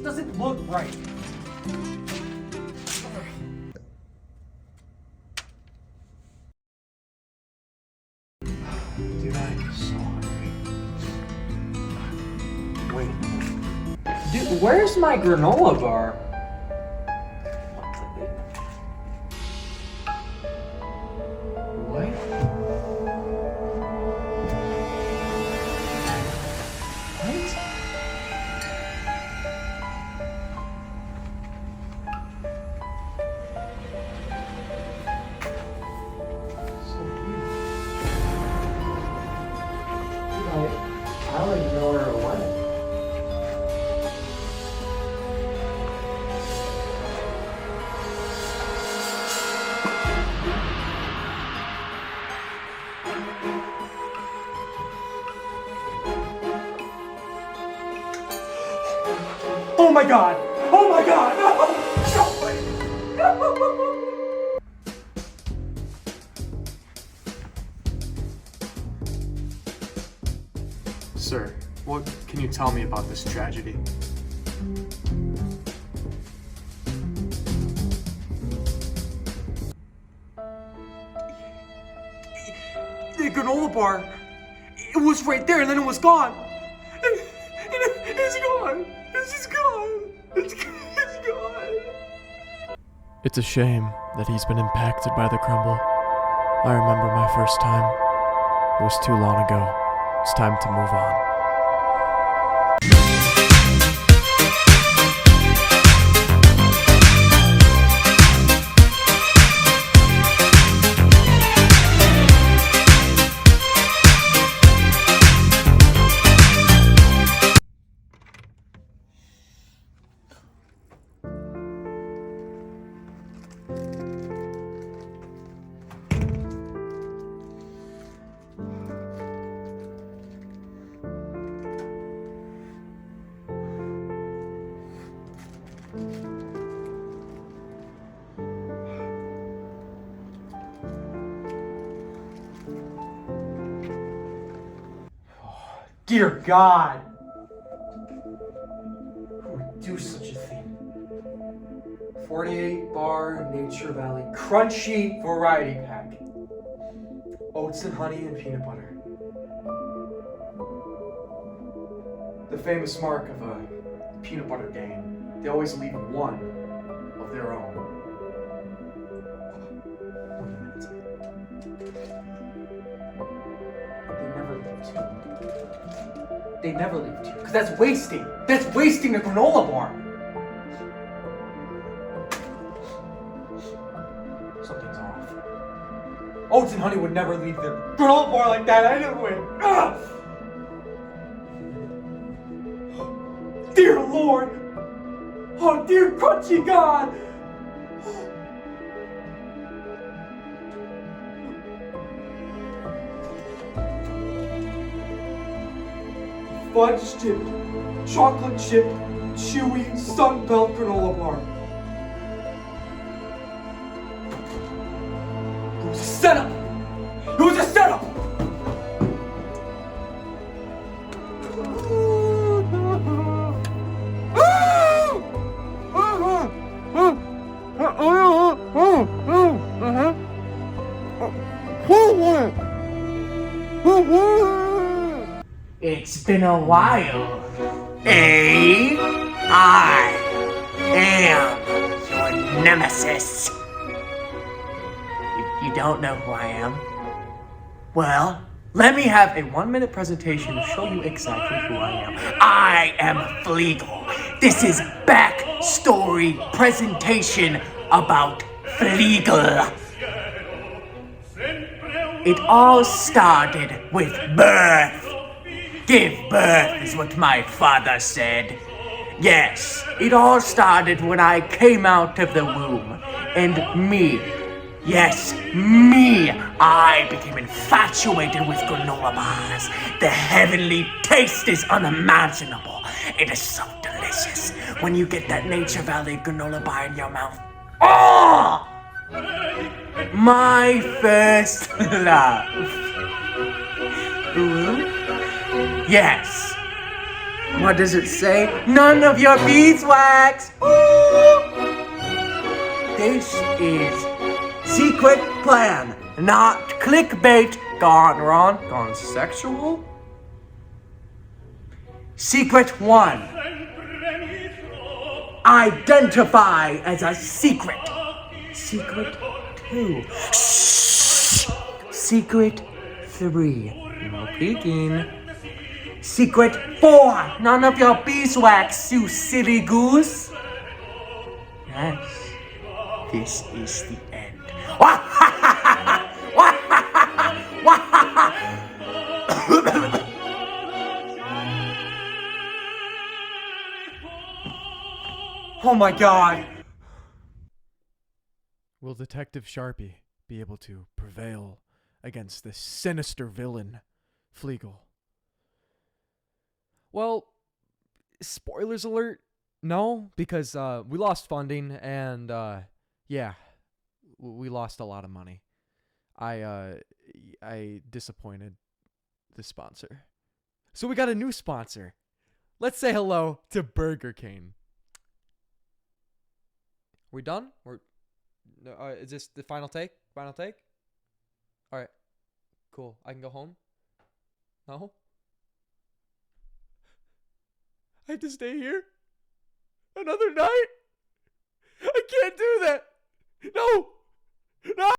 doesn't look right. Dude, I'm so hungry. Wait. Dude, where's my granola bar? What? I don't even know where it went. Oh my god! Oh my god! No! No, please! No! Sir, what can you tell me about this tragedy? The granola bar, it was right there and then it was gone. And it's gone. It's just gone. It's gone. It's a shame that he's been impacted by the crumble. I remember my first time. It was too long ago. It's time to move on. Dear God! Who would do such a thing? 48 bar Nature Valley Crunchy Variety Pack. Oats and honey and peanut butter. The famous mark of a peanut butter gang. They always leave one of their own. Wait a minute. They never leave two. Because that's wasting. That's wasting a granola bar. Something's off. Oats and honey would never leave their granola bar like that. I didn't win. Ugh! Dear Lord. Oh, dear crunchy God. Fudge chip, chocolate chip, chewy Sunbelt granola bar. It was a setup! It was a setup! It's been a while. Eh? I am your nemesis. You don't know who I am? Well, let me have a 1-minute presentation to show you exactly who I am. I am Fleagle. This is backstory presentation about Fleagle. It all started with birth. Give birth is what my father said. Yes, it all started when I came out of the womb. And me, yes, me, I became infatuated with granola bars. The heavenly taste is unimaginable. It is so delicious when you get that Nature Valley granola bar in your mouth. Oh! My first love. Ooh. Yes, What does it say? None of your beeswax! This is secret plan, not clickbait. Gone wrong, gone sexual. Secret 1. Identify as a secret. Secret 2. Shh. Secret 3. No peeking. Secret 4. None of your beeswax, you silly goose. Yes. This is the end. Oh my god! Will Detective Sharpie be able to prevail against this sinister villain, Fleagle? Well, spoilers alert, no, because we lost funding and yeah, we lost a lot of money. I disappointed the sponsor. So we got a new sponsor. Let's say hello to Burger King. We done? Is this the final take? Final take? All right. Cool. I can go home? No? I have to stay here? Another night? I can't do that. No. No.